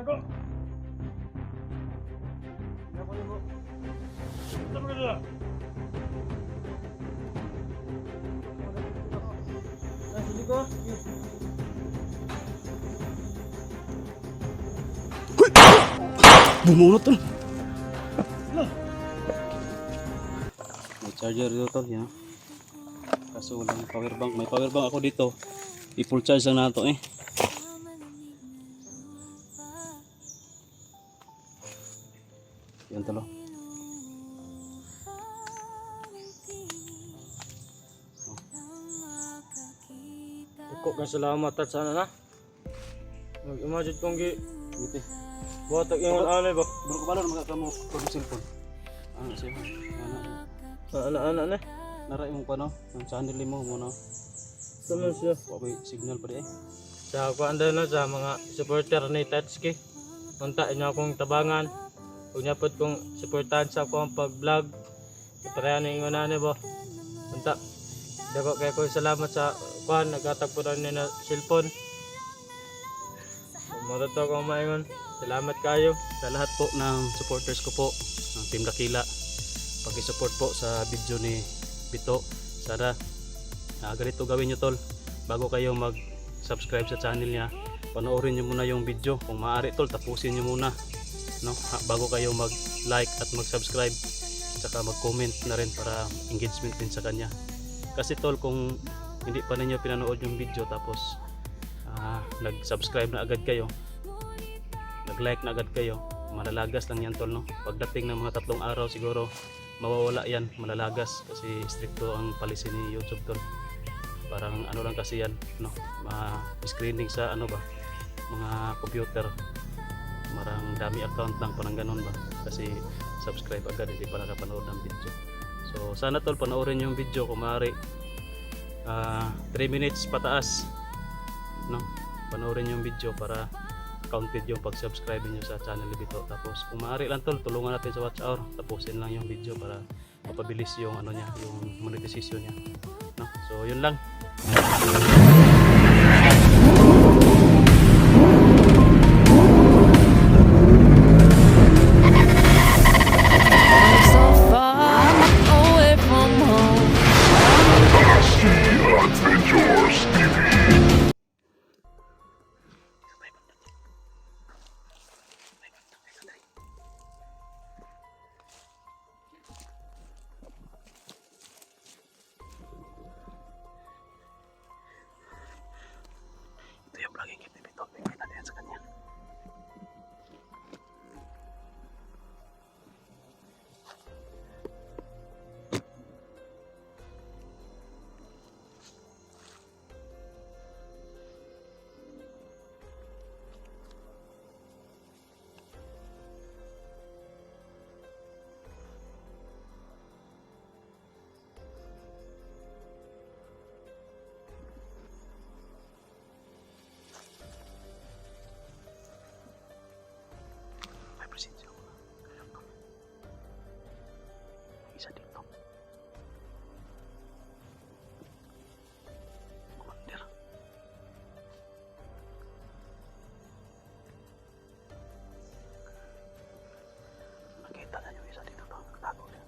ako. Ako mo. Saan ka dyan? Sige ko. Bumunot tol. May charger dito tol, yan. Kaso walang power bank. May power bank ako dito. I-full charge lang na ito eh. Yan tol. Iko ka salamat at sana na. Mag-imagine kong Dito eh. buhat ang ingon anay ba? Baru ko balon magkakamu pag cellphone. Ano siya? Anak-anak na. Nara imong pa no? Ang channel mo mo no. Saman siya. Wala signal pa di eh. Sa kuanda na sa mga supporter ni Tatsuki. Unta niya akong tabangan. Huwag niya po kong supportahan sa akong pag-vlog. Parehan na ingon anay ba? Unta. Dako kaya ko salamat sa kuhan. Nagkatagpo na niya na cellphone. Marato akong maingon. Salamat kayo. Sa lahat po ng supporters ko po ng Team Dakila, paki-support po sa video ni Bito. Sana ganito gawin nyo tol, bago kayo mag-subscribe sa channel niya, panoorin nyo muna yung video. Kung maaari tol, tapusin nyo muna no? Bago kayo mag-like at mag-subscribe, saka mag-comment na rin para engagement din sa kanya. Kasi tol, kung hindi pa ninyo pinanood yung video tapos nag-subscribe na agad kayo, nag-like na agad kayo, malalagas lang yan tol no. Pagdating ng mga 3 araw siguro mawawala yan, malalagas kasi stricto ang policy ni YouTube tol. Parang ano lang kasi yan no, screening sa ano ba, mga computer, marang dami account lang, parang ganun ba, kasi subscribe agad, hindi pa nakapanood ng video. So sana tol, panoorin yung video kung maaari, 3 minutes pataas no, panoorin yung video para counted yung pag-subscribe niyo sa channel ni Bito. Tapos kung maaari lang tol, tulungan natin sa watch hour, tapusin lang yung video para mapabilis yung ano niya, yung monetization niya no? So yun lang. Ito yung vlogging kit ni Bito, bigay natin sa kanya. Presensya ko na. May isa dito. Commander. Nakita na yung isa dito. Tago niya.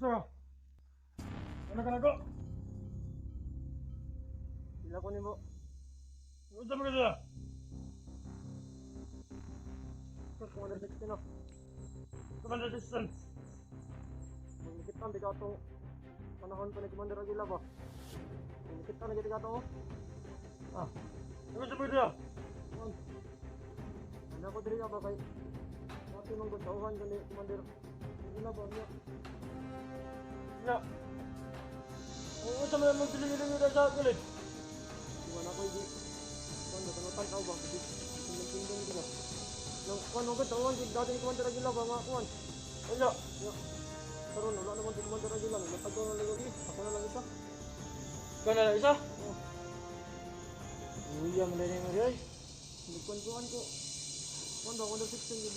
So, ano ka na ko? Sila ko ni mo. Saan mo ka dyan? Commander 16 no? Commander Distance. Nagkit ka, hindi ka itong panahon pa ni Commander Aguila ba? Nagkit ka, nagkit ka ito oh. Ano sa mo dyan? Ano ako diri ka ba kay mga tinunggod sa uhan ka ni Commander Aguila ba? Ya. Oo, sa mga magdiling-diling nyo sa kulit. Iwan ako hindi. Kung natangatan ka ba? Kasi tingin-tingin nyo ba? Nang kuwan mo ka, taon, dati ni Commander Aguila ba mga kuwan? Wala. Karoon, wala naman si Commander Aguila. Naglatag ko na lang lagi. Ako na lang isa. Ikaw na lang isa. Uya man din mo rin. Nagkuan ko. Kuan daw ko na 16 yun.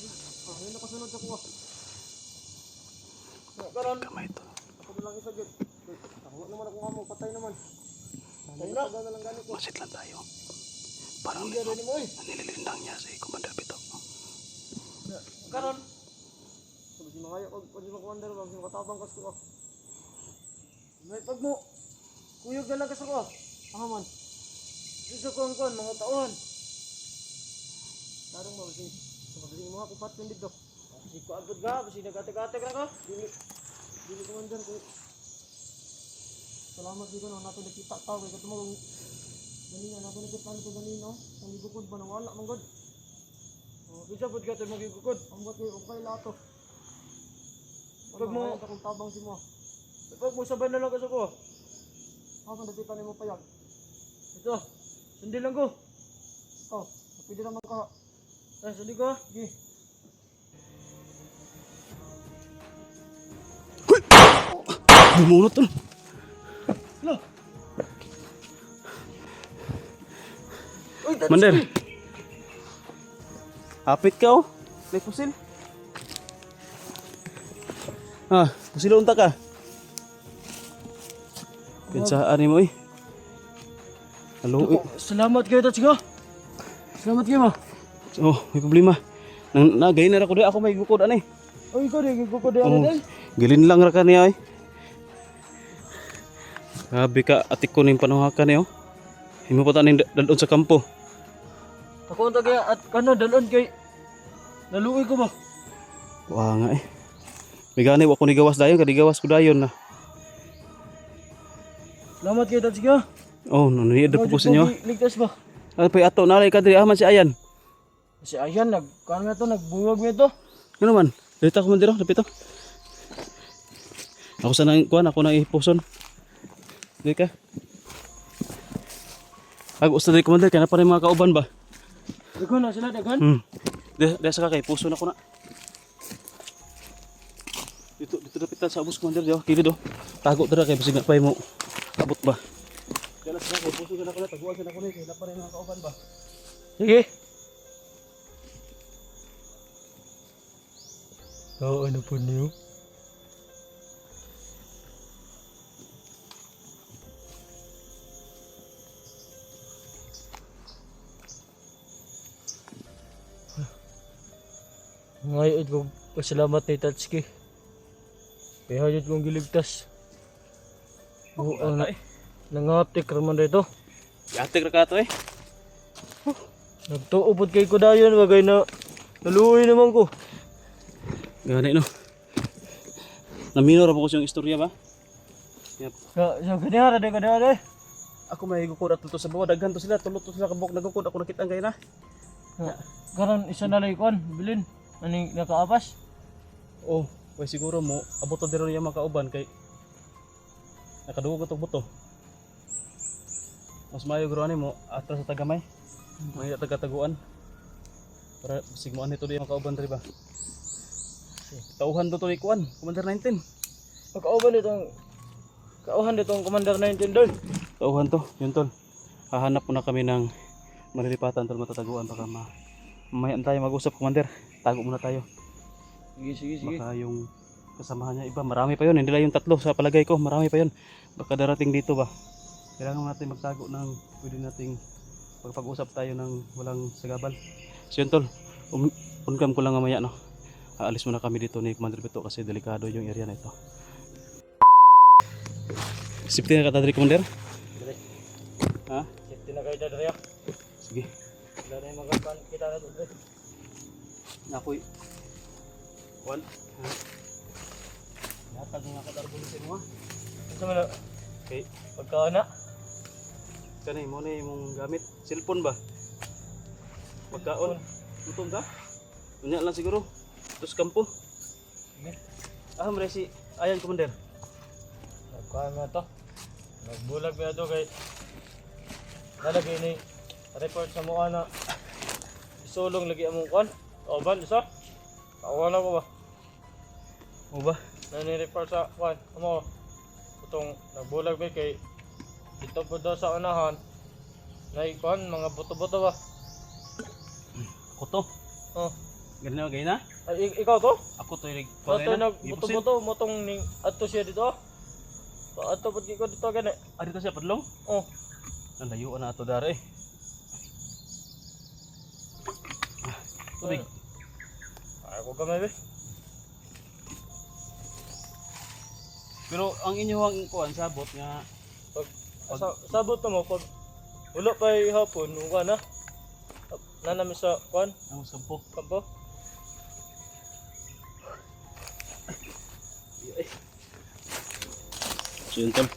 Yun nakasunod sa kuha. Karon. Kamay to. Ako lang isa gyud. Ako naman ako amo patay naman. Patay na. Tagal lang gani ko. Masit lang tayo. Parang Uya rin mo eh. nililindang niya si Commander Pito. Karon. Sabi si Makaya pag di makuandar wag si makatabang kas ko. May pag mo. Kuyog na lang kas ako. Pahaman. Gusto ko ang mga taon. Tarong mo si pagli mo ako patin dito. Si ko agad ga, si nagate-gate ra ka. Dili ko man ko. Salamat dito no nato nakita taw kay katong ganina nato nakita nito ganino. Ang gigukod ba nawala man god. Oh, bisa pud ka mo gigukod. Ambot kay okay lato. Pag mo akong tabang si mo. Pag mo sabay na lang ka sa ko. Ako nakita nimo payag. Ito. Sundin lang ko. Oh, pwede naman ka. Sundin ko. Sige. Bumunot to. Hello. Uy, Commander. Hapit ka oh. May pusil. Pusil unta ka. Pinsaan mo eh. Halo. Salamat kayo Tatsuga. Salamat kayo mo. Oh, may problema. Nagay na ako di ako may gukod ani. Uy, ikaw din. Gigukod din din. Gilin lang ra kaniya eh. Grabe ka atik ko ning panuhakan eh oh. Himo pa taning dalon sa kampo. Ako unta kaya at kano dalon kay naluoy ko ba? Wa nga eh. Bigani wa ko ni gawas dayon kadi gawas ko dayon na. Salamat kayo Tatsuga. Oh, naniyad po sa inyo. Ligtas ba? Ano pa ato nalay ka diri man si Ayan. Si Ayan nagkuan nga to, nagbuwag mo ito. Ano man? Dito ko man dito, dapit to. Ako sa nang kuan, ako nang ipuson. Dili ka. Gusto diri commander kay na pa rin mga kauban ba? Dagan na sila, dagan. Dito sa kay puso na ko na. Dito dapit sa abos commander yo, kili do. Tago dira kay bisig na pay mo. Abot ba? Kaya sa kay puso na ko na taguan na ko ni kay na pa rin mga kauban ba? Sige. Oo, ano po niyo? Ngayon ko pasalamat ni Tatsuki. Kaya hajat kong giligtas. Oo, nangatik raman dito. Yatik ra ka to eh. Nagtuupod kay ko dayon, bagay na naluoy naman ko. Gani no. Naminor ako yung istorya ba? Yep. So ganyan, kada. Ako may gukod at to sa bawa daghan to sila, tulot to sila kabok nagukod ako nakita ang kay na. Karon isa na lang ikon, bilin. Ani nakaapas? Oh, way siguro mo abot to diro yung mga kauban kay nakadugog to buto. Mas mayo guro ani mo atras sa tagamay. May taga-taguan. Para sig mo ani to di mga kauban diri ba? Tauhan to ikuan, Commander 19. Kauhan itong Commander 19 doon. Tauhan to, yun tol. Hahanap muna kami ng malilipatan tol matataguan baka mamayaan tayo mag-usap Commander. Tago muna tayo. Sige. Baka yung kasamahan niya iba, marami pa yun. Hindi lang yung tatlo sa palagay ko, marami pa yun. Baka darating dito ba. Kailangan natin magtago ng pwede nating pag-usap tayo ng walang sagabal. So yun tol, uncam ko lang mamaya no. Aalis muna kami dito ni Commander Pito kasi delikado yung area na ito. Safety na ka tadri Commander? Ha? Safety na kayo dadari. Sige. Wala na yung mga kita na doon. Nakoy. Juan. Natag nga ka tarbulisin mo ha. Ito mo na. Okay. Pagkaan na. Kanay mo na yung gamit. Cellphone ba? Pagkaon. Utong ka? Unya lang siguro. Terus kampo. Sige. Meresi Ayan Commander. Nagkaan na to. Nagbulag na ito kay nalagay ni report sa mukha na isulong lagi among kwan. Oban, isa? Kawan ako ba? O ba? Nani-report sa kwan. Amo. Itong nagbulag ba kay Dito po daw sa unahan. Naikon, mga buto-buto ba? Ako to. Oh. Ganun na, na? Ay, ikaw to? Ako to yung Ato nag buto-buto mo tong ning ato siya dito. Ato pud ko dito gani. Ah, dito siya, padlong? Oh. Nalayuan na ito dari. Tubig. Ay ko gamay be. Pero ang inyong kuan sabot nga Sabot mo pag wala pa hapon, uwa na. Nanami sa kuan, ang sampo. kampo. So yun tol.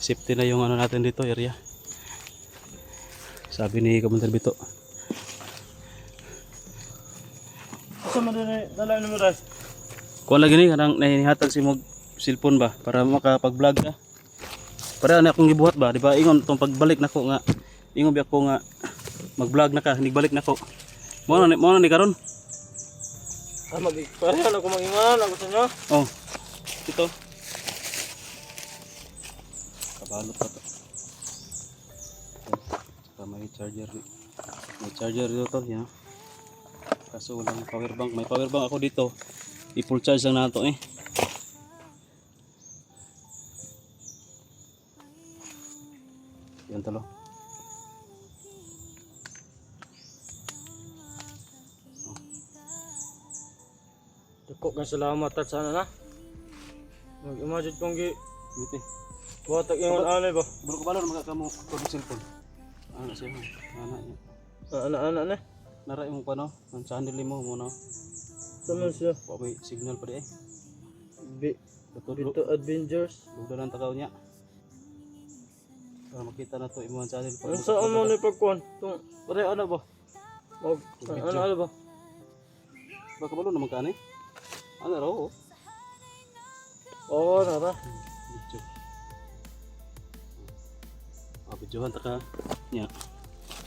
Safety na yung ano natin dito area. Sabi ni Commander Bito. Asa man din dala mo ras? Kuan lagi ni kanang nahihatag si mog cellphone ba para makapag-vlog ka. Para na akong gibuhat ba, di ba? Ingon tong pagbalik nako nga. Ingon bi ako nga mag-vlog na ka, hindi balik nako. Mo na ni karon. Pareha na ko mangingan ako sa inyo. Oh. Ito. Kabalot pa to. Saka may charger. May charger dito to, yan. Kaso walang power bank. May power bank ako dito. I-full charge lang na ito eh. Yan talo. Dako ka salamat at sana na. Mag-imagine kong Dito eh. buhatag ingon anay ba? Bro ko balon magkakamo ko ng cellphone. Ano siya? Ana niya. Ana na. Nara yung pano, ang channel mo muna. Sama siya. Wa may signal pa di eh. Bito Adventures. Duda ng takaw niya. Para makita na to imuhan channel. Ang saan mo ni pagkuhan? Tung pare ano ba? Mag ano ba? Baka balon naman ka ni. Ano raw? Oo, nara. Video. Videohan ta ka nya.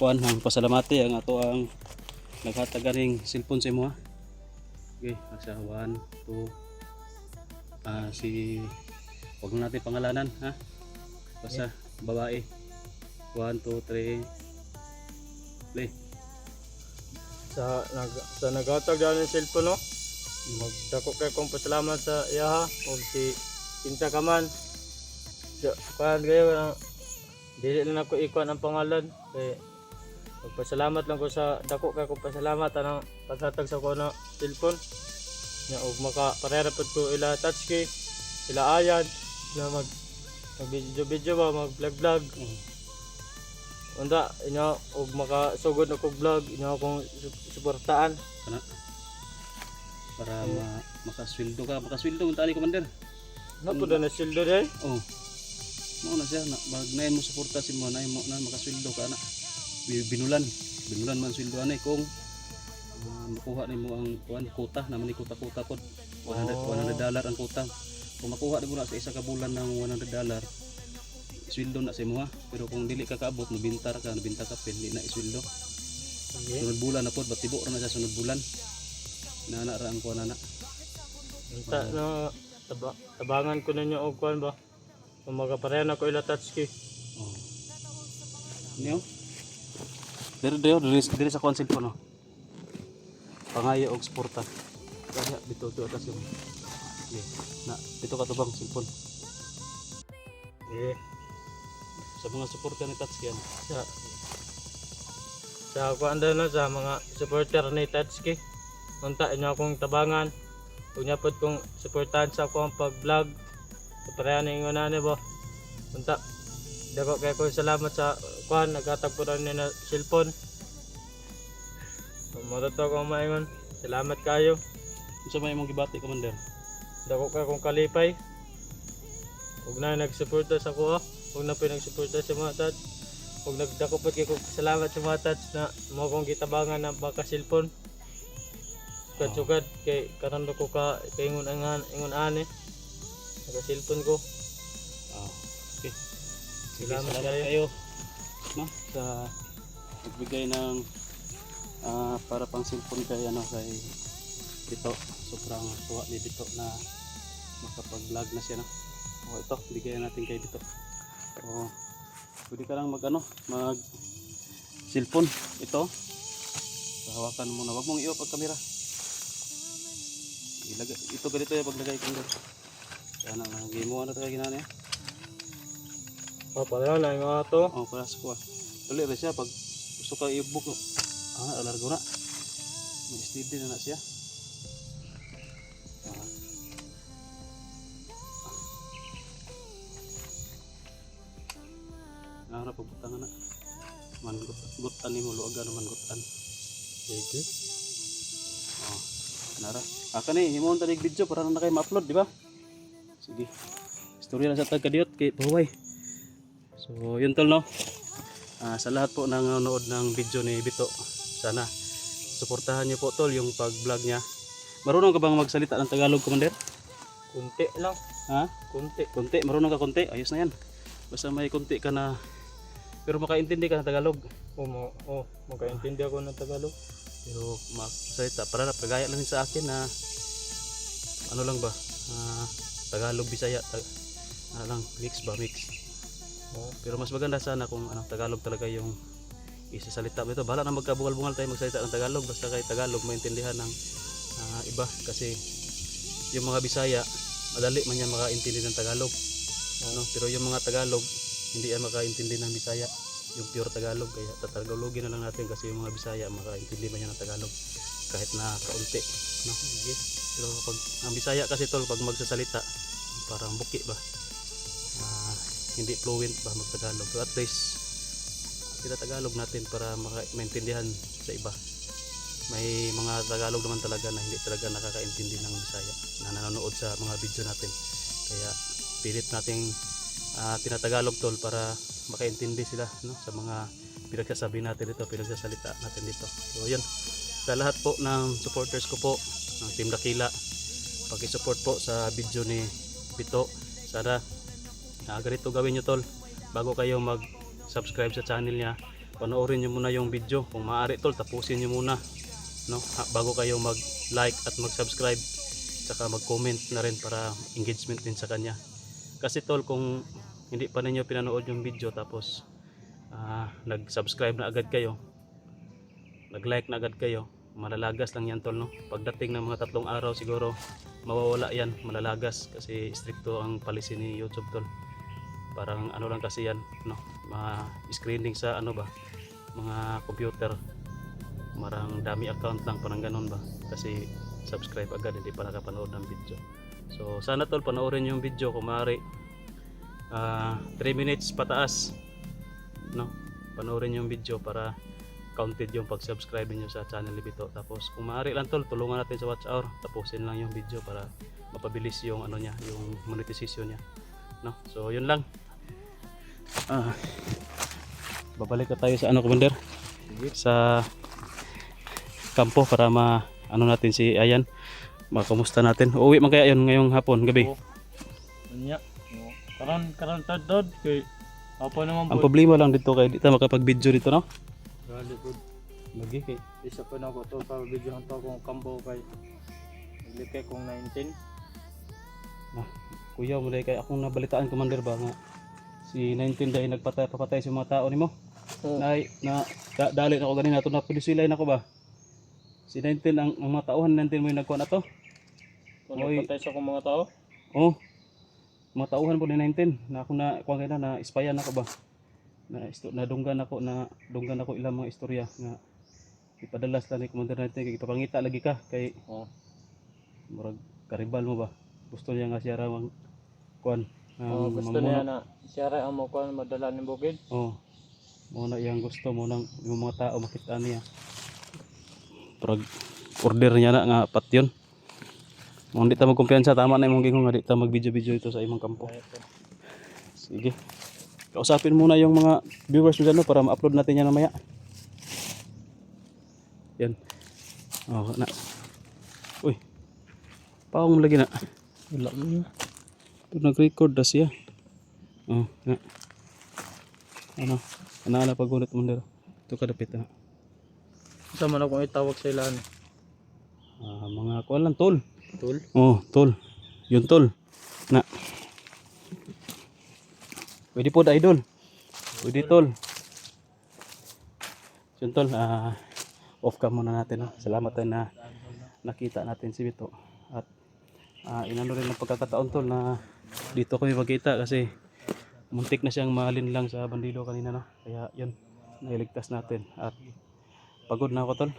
Kuan ang pasalamati ang ato ang naghatag ganing cellphone sa imo ha. Okay, asa 1 2 si wag na natin pangalanan ha. Basta babae. 1 2 3 play. Sa naghatag daan ng cellphone no. Magdako kay kong pasalamat sa iya ha. Og si Kinsa ka man. Kuan kayo dili na ako ikuan ang pangalan kay magpasalamat lang ko sa dako kay kong pasalamat anang paghatag sa ko na cellphone. Nya og makaparera pud ko ila touchkey, ila ayan na mag video ba mag vlog. Unda inyo og makasugod na kog vlog inyo akong suportaan Kana para makasweldo ka, makasweldo ang tali commander. Napuda na sildo day. Oh. Mao na siya na magnain mo suporta si mo na mo na makasweldo ka na. Binulan man sweldo ani kung makuha nimo ang kuan kuota naman ni kuta-kuta pod. $100 ang kuta. Kung makuha nimo na sa isa ka bulan ng $100, sweldo na sa imo ha. Pero kung dili ka kaabot nabinta ka pen di na isweldo. Sunod bulan na pod batibo ra na sa sunod bulan. Nana ra ang kuan na. Unta na tabangan ko ninyo og kuan ba. Kung magapareha na ko ila touchkey. Oh. Niyo? Diri sa kuan cellphone no. Pangayo og suporta. Kaya bito to atas yung. Okay. Na bito ka tubang cellphone. Sa mga suporta ni Touch yan. Sa kuan daw na sa mga supporter ni Touchkey. Unta inyo akong tabangan. Kung niya pod kong suportahan sa akong pag-vlog. Pareha na ingon na ba. Unta dako kay ko salamat sa kuan naghatag po rin na cellphone. Mura to akong maingon. Salamat kayo. Unsa may imong gibati commander? Dako kay kong kalipay. Ug na nagsuporta sa ko. Ug na pinagsuporta sa mga touch. Ug nagdako pod kay kong salamat sa mga touch na mo kong gitabangan na baka cellphone. Sugad kay karon ko ka kay ingon ani. Naka cellphone ko. Okay. Salamat kayo. No, sa nagbigay ng para pang cellphone kay kay Bito. Sobrang tuwa ni Bito na makapag-vlog na siya no. O ito, bigyan natin kay Bito. So, pwede ka lang mag cellphone ito. Hawakan mo na, wag mong iop ang kamera. Ilagay ito ganito yung paglagay ko dito. Yan ang game mo ano talaga ginana niya. Pala na yung mga to. Oh, paras ko. Tuloy rin siya pag gusto ka i-book. Alargo na. May steady na siya. Pagbutangan na. Gutan ni mo luagan naman gutan. Sige. Oh, nara. Ni himon tadi video para na kayo ma-upload, di ba? Sige. Istorya lang sa tagkadiyot kay Buhay. So, yun tol no. Sa lahat po ng nanonood ng video ni Bito, sana suportahan niyo po tol yung pag-vlog niya. Marunong ka bang magsalita ng Tagalog, Commander? Kunti lang. Ha? Kunti. Konti, marunong ka konti. Ayos na yan. Basta may konti ka na pero makaintindi ka ng Tagalog. Makaintindi ako ng Tagalog. Pero magsalita para na kagaya lang sa akin na ano lang ba? Tagalog Bisaya lang mix. Pero mas maganda sana kung Tagalog talaga yung isasalita mo ito. Bahala na magkabungal-bungal tayo magsalita ng Tagalog basta kay Tagalog maintindihan ng iba kasi yung mga Bisaya madali man yan makaintindi ng Tagalog. Pero yung mga Tagalog hindi yan makaintindi ng Bisaya, yung pure Tagalog, kaya tatagalogin na lang natin kasi yung mga Bisaya makaintindi man yan ng Tagalog kahit na kaunti, no? Pero pag ang Bisaya kasi tol pag magsasalita parang buki ba, hindi fluent ba mag-Tagalog, so at least Tagalog natin para maintindihan sa iba. May mga Tagalog naman talaga na hindi talaga nakakaintindi ng Bisaya na nanonood sa mga video natin, kaya pilit nating tinatagalog tol para makaintindi sila, no, sa mga pinagsasabi natin dito, pinagsasalita natin dito. So yun, sa lahat po ng supporters ko po ng Team Dakila, paki-support po sa video ni Bito. Sana ganito gawin nyo tol, bago kayo mag-subscribe sa channel niya, panoorin nyo muna yung video, kung maaari tol tapusin nyo muna, no, bago kayo mag-like at mag-subscribe, saka mag-comment na rin para engagement din sa kanya. Kasi tol kung hindi pa ninyo pinanood yung video tapos nag-subscribe na agad kayo, nag-like na agad kayo, malalagas lang yan tol, no. Pagdating ng mga 3 araw siguro mawawala yan, malalagas kasi stricto ang policy ni YouTube tol. Parang ano lang kasi yan, no, screening sa mga computer, marang dami account lang parang ganun ba, kasi subscribe agad hindi pa nakapanood ng video. So sana tol panoorin yung video kung maaari, 3 minutes pataas, no, panoorin yung video para counted yung pag-subscribe niyo sa channel ni Bito. Tapos kung maaari lang tol tulungan natin sa watch hour, tapusin lang yung video para mapabilis yung niya, yung monetization niya, no. So yun lang, babalik na tayo sa Commander, sa kampo para natin si Ayan, makamusta natin. Uuwi man kaya yun ngayong hapon, gabi? Anya. Karon tadod kay apa naman ang problema lang dito kay di ta makapag-video dito, no. Gali pud. Lagi kay Isa pa na ako to para video hanto kung kambo kay naglikay kong 19. kuya mo dai kay akong nabalitaan, Commander ba nga si 19 dai papatay sa mga tao nimo. Dali na ako ganina to na pilisilay na ko ba. Si 19 ang mga tauhan 19 mo nagkuha na to. Patay sa akong mga tao. Oh. Mga tauhan po ni 19 na ako na kuha na ispayan ako ba. Dunggan ako ilang mga istorya nga ipadalas lang ni Commander natin kay ipapangita lagi ka kay murag karibal mo ba. Gusto niya nga siya ra kuan. Gusto niya na siya ra ang mo kuan madala ning bukid. Mo na iyang gusto mo nang yung mga tao makita niya. Prag order niya na nga apat yun. Kung di ta magkumpiyansa, tama na imong gingon nga di ta mag-video-video ito sa imong kampo. Sige. Kausapin muna yung mga viewers mo dyan, no, para ma-upload natin yan mamaya. Yan. Na. Uy. Paong lagi na. Wala mo. Ito nag-record na siya. Na. Ana pag-ulit mo dito. Ito kadapit na. Sama na kung itawag sa ilan. Mga kuwan lang tol. Tol? Tol. Yun tol. Na. Pwede po idol. Pwede tol. So tol, off cam muna natin. No? Salamat tayo na nakita natin si Bito. At inano rin ng pagkakataon tol na dito kami magkita kasi muntik na siyang mahalin lang sa bandido kanina. No? Kaya yun, nailigtas natin. At pagod na ako tol.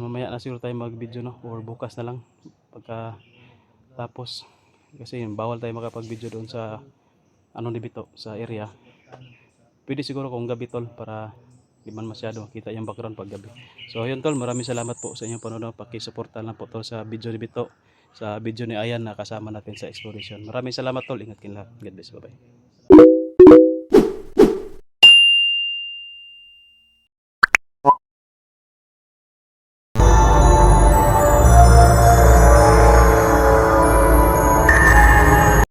Mamaya na siguro tayo mag video no? Or bukas na lang pagka tapos. Kasi bawal tayo makapag video doon sa ano ni Bito sa area. Pwede siguro kung gabi tol para di man masyado makita yung background pag gabi. So ayun tol, maraming salamat po sa inyong panonood. Paki-suporta lang po tol sa video ni Bito, sa video ni Ayan na kasama natin sa exploration. Maraming salamat tol, ingat kayo lahat. God bless, bye bye.